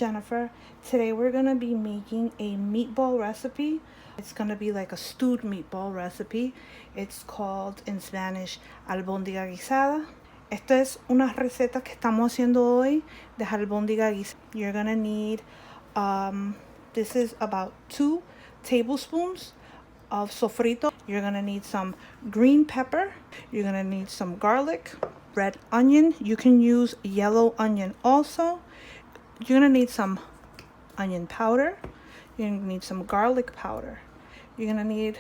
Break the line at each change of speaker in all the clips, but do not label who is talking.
Jennifer. Today we're gonna be making a meatball recipe. It's gonna be like a stewed meatball recipe. It's called in Spanish albóndiga guisada. Esta es una receta que estamos haciendo hoy de albóndiga guisada. You're gonna need, this is about 2 tablespoons of sofrito. You're gonna need some green pepper. You're gonna need some garlic, red onion. You can use yellow onion also. You're gonna need some onion powder. You're gonna need some garlic powder. You're gonna need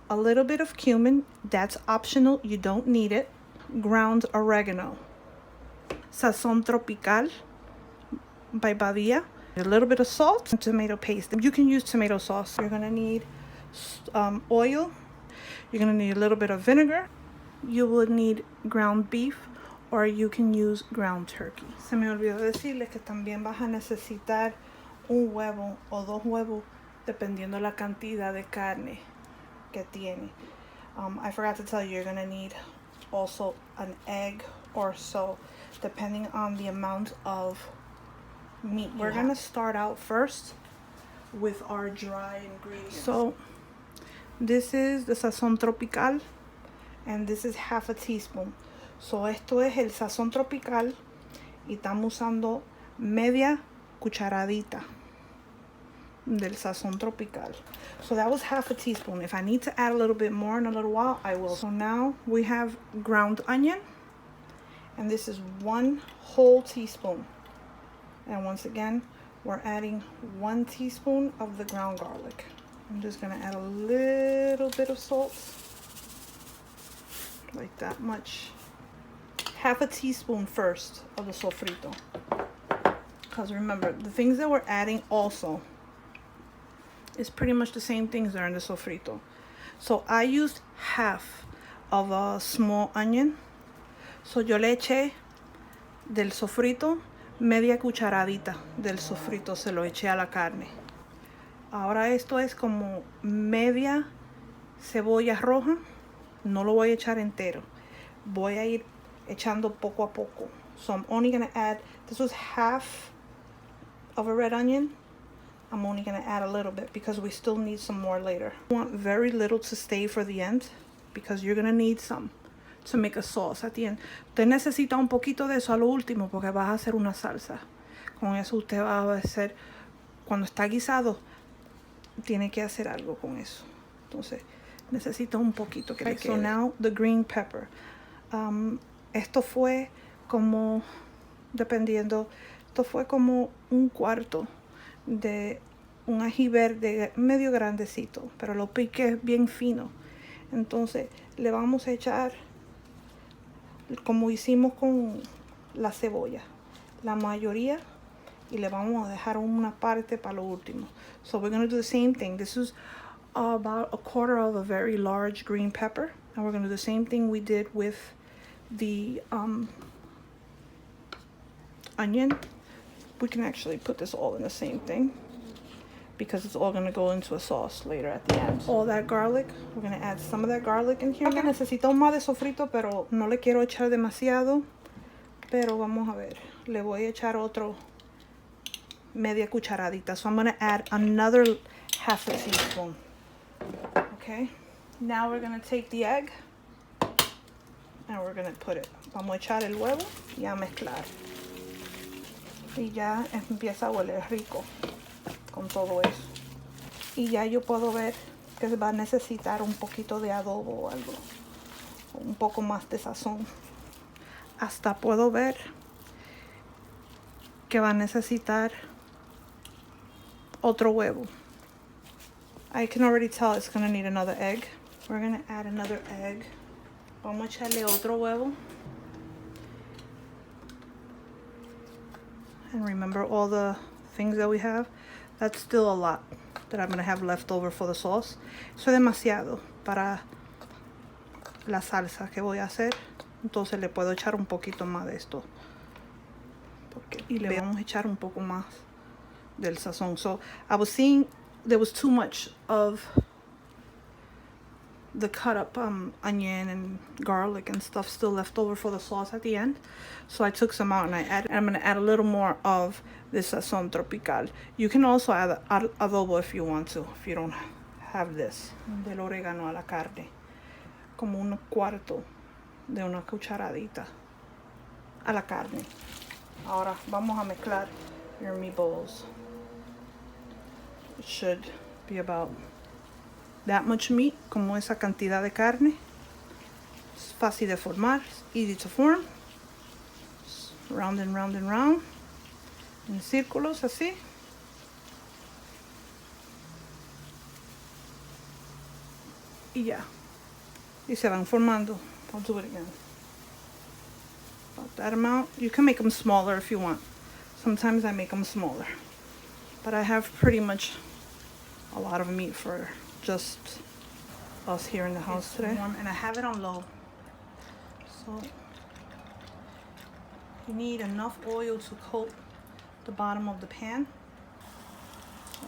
a little bit of cumin. That's optional, you don't need it. Ground oregano. Sazón tropical by Badia. A little bit of salt and tomato paste. You can use tomato sauce. You're gonna need oil. You're gonna need a little bit of vinegar. You will need ground beef, or you can use ground turkey. Se me olvidó decirles que también vas a necesitar un huevo o 2 huevos dependiendo la cantidad de carne que tiene. I forgot to tell you, you're gonna need also an egg or so, depending on the amount of meat. We're gonna start out first with our dry ingredients. So this is the Sazón tropical, and this is half a teaspoon. So esto es el sazón tropical y estamos usando media cucharadita del sazón tropical. So that was half a teaspoon. If I need to add a little bit more in a little while, I will. So now we have ground onion, and this is 1 whole teaspoon. And once again, we're adding 1 teaspoon of the ground garlic. I'm just gonna add a little bit of salt, like that much. Half a teaspoon first of the sofrito, because remember, the things that we're adding also is pretty much the same things that are in the sofrito. So I used half of a small onion. So yo le eché del sofrito media cucharadita del sofrito, se lo eché a la carne. Ahora esto es como media cebolla roja. No lo voy a echar entero. Voy a ir echando poco a poco. So I'm only gonna add, this was half of a red onion. I'm only gonna add a little bit because we still need some more later. I want very little to stay for the end because you're gonna need some to make a sauce at the end. Usted necesita un poquito de eso a lo último porque vas a hacer una salsa. Con eso usted va a hacer, cuando está guisado, tiene que hacer algo con eso. Entonces, necesita un poquito que le quede. So now the green pepper. Esto fue como, dependiendo, esto fue como 1/4 de un ají verde medio grandecito, pero lo piqué bien fino. Entonces le vamos a echar, como hicimos con la cebolla, la mayoría, y le vamos a dejar una parte para lo último. So we're going to do the same thing. This is about 1/4 of a very large green pepper, and we're going to do the same thing we did with the onion. We can actually put this all in the same thing because it's all going to go into a sauce later at the end. All that garlic, we're going to add some of that garlic in here. Okay. Necesito más de sofrito, pero no le quiero echar demasiado. Pero vamos a ver, le voy a echar otro media cucharadita. So I'm going to add another half a teaspoon. Okay, now we're going to take the egg and we're going to put it. Vamos a echar el huevo y a mezclar. Y ya empieza a oler rico con todo eso. Y ya yo puedo ver que va a necesitar un poquito de adobo o algo, un poco más de sazón. Hasta puedo ver que va a necesitar otro huevo. I can already tell it's going to need another egg. We're going to add another egg. Vamos a echarle otro huevo. And remember all the things that we have? That's still a lot that I'm going to have left over for the sauce. Eso es demasiado para la salsa que voy a hacer. Entonces le puedo echar un poquito más de esto. Y le vamos a echar un poco más del sazón. So I was seeing there was too much of the cut up onion and garlic and stuff still left over for the sauce at the end. So I took some out and I'm going to add a little more of this Sazón tropical. You can also add adobo if you want to, if you don't have this. Del orégano a la carne. Como un cuarto de una cucharadita a la carne. Ahora vamos a mezclar your meatballs. It should be about that much meat, como esa cantidad de carne. Es fácil de formar, easy to form. Just round and round and round. En círculos así. Y ya. Y se van formando. I'll do it again. About that amount. You can make them smaller if you want. Sometimes I make them smaller. But I have pretty much a lot of meat for just us here in the house today. Warm, and I have it on low. So you need enough oil to coat the bottom of the pan. So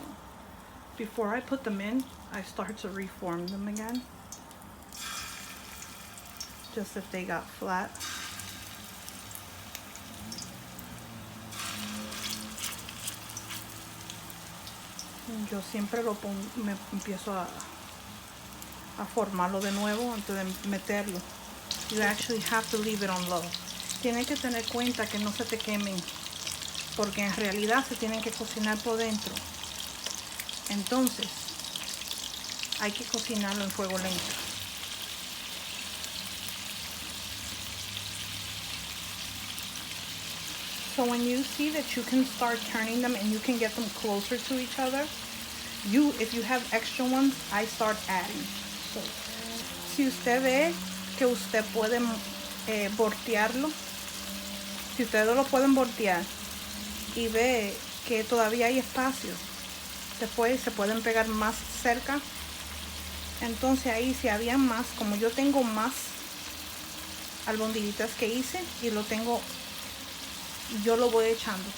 before I put them in, I start to reform them again. Just if they got flat. Yo siempre me empiezo a formarlo de nuevo antes de meterlo. You actually have to leave it on low. Tienes que tener cuenta que no se te quemen, porque en realidad se tienen que cocinar por dentro. Entonces, hay que cocinarlo en fuego lento. So when you see that you can start turning them and you can get them closer to each other, if you have extra ones, I start adding. So, si usted ve que usted puede voltearlo, si ustedes lo pueden voltear y ve que todavía hay espacio, después se pueden pegar más cerca. Entonces ahí si había más, como yo tengo más albondiguitas que hice y yo lo voy echando.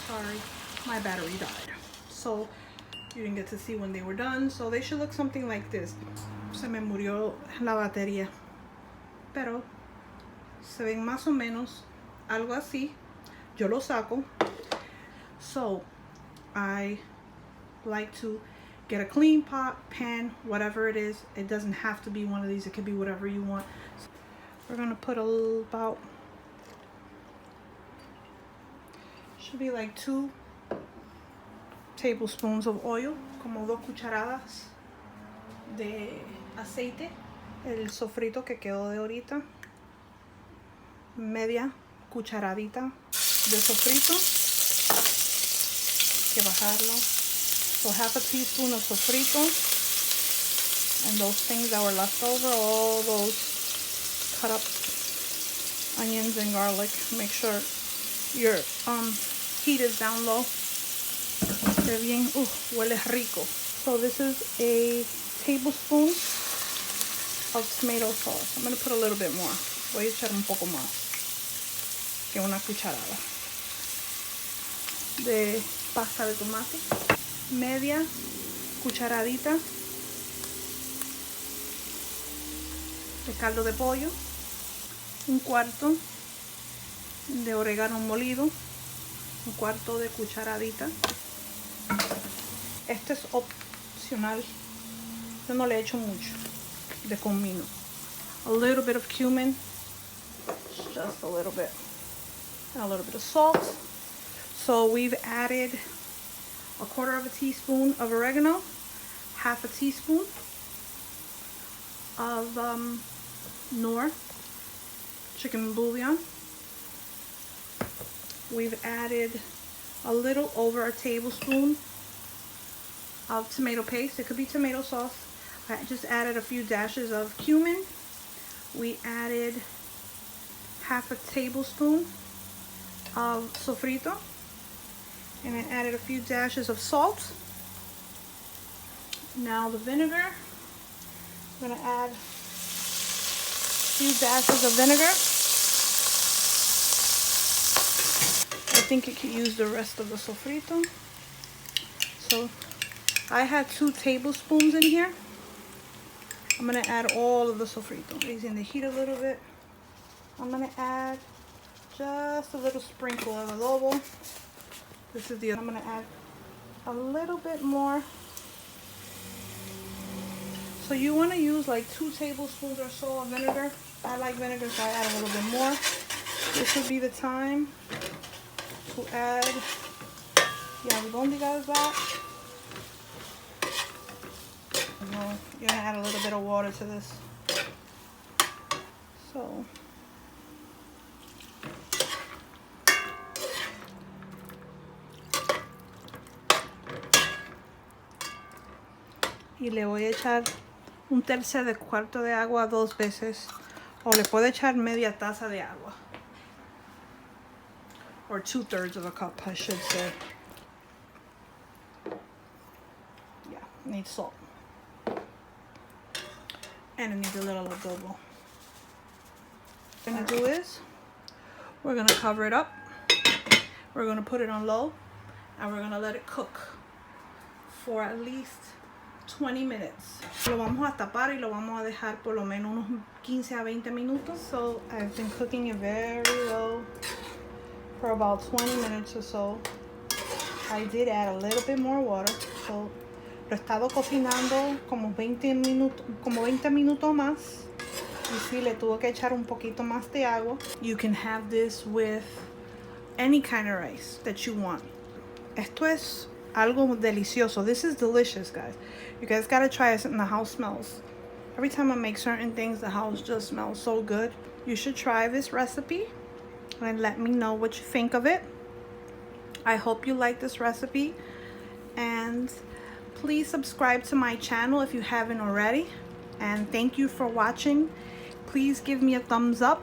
Sorry, my battery died. So you didn't get to see when they were done. So they should look something like this. Se me murió la batería. Pero se ven más o menos algo así. Yo lo saco. So I like to get a clean pot, pan, whatever it is. It doesn't have to be one of these. It could be whatever you want. So we're gonna put about, should be like 2 tablespoons of oil, como 2 cucharadas de aceite, el sofrito que quedó de ahorita, media cucharadita de sofrito, hay que bajarlo. So half a teaspoon of sofrito, and those things that were left over, all those cut up onions and garlic. Make sure your heat is down low. Esté bien, huele rico. So this is a tablespoon of tomato sauce. I'm going to put a little bit more. Voy a echar un poco más que una cucharada de pasta de tomate. Media cucharadita de caldo de pollo, un cuarto de orégano molido, un cuarto de cucharadita. Este es opcional, yo no le echo mucho de comino. A little bit of cumin, just a little bit, and a little bit of salt. So we've added a 1/4 teaspoon of oregano, half a teaspoon of Knorr chicken bouillon. We've added a little over a tablespoon of tomato paste. It could be tomato sauce. I just added a few dashes of cumin. We added half a tablespoon of sofrito. And I added a few dashes of salt. Now the vinegar. I'm going to add a few dashes of vinegar. I think it could use the rest of the sofrito. So I had 2 tablespoons in here. I'm gonna add all of the sofrito. Raising the heat a little bit. I'm gonna add just a little sprinkle of adobo. This is the, I'm gonna add a little bit more. So you wanna use like 2 tablespoons or so of vinegar. I like vinegar, so I add a little bit more. This would be the time to add the albóndigas back. You're gonna add a little bit of water to this. So y le voy a echar un tercio de cuarto de agua 2 veces, o le puedo echar media taza de agua, or 2/3 of a cup, I should say. Yeah, needs salt. And it needs a little adobo. What we're gonna do is, we're gonna cover it up. We're gonna put it on low, and we're gonna let it cook for at least 20 minutes. Lo vamos a tapar y lo vamos a dejar por lo menos unos 15 a 20 minutos. So I've been cooking it very low for about 20 minutes or so. I did add a little bit more water, so lo he estado cocinando como 20 minutos más. Y sí, le tuve que echar un poquito más de agua. You can have this with any kind of rice that you want. Esto es algo delicioso. This is delicious, guys. You guys gotta try it, and the house smells. Every time I make certain things, the house just smells so good. You should try this recipe and let me know what you think of it. I hope you like this recipe, and please subscribe to my channel if you haven't already. And thank you for watching. Please give me a thumbs up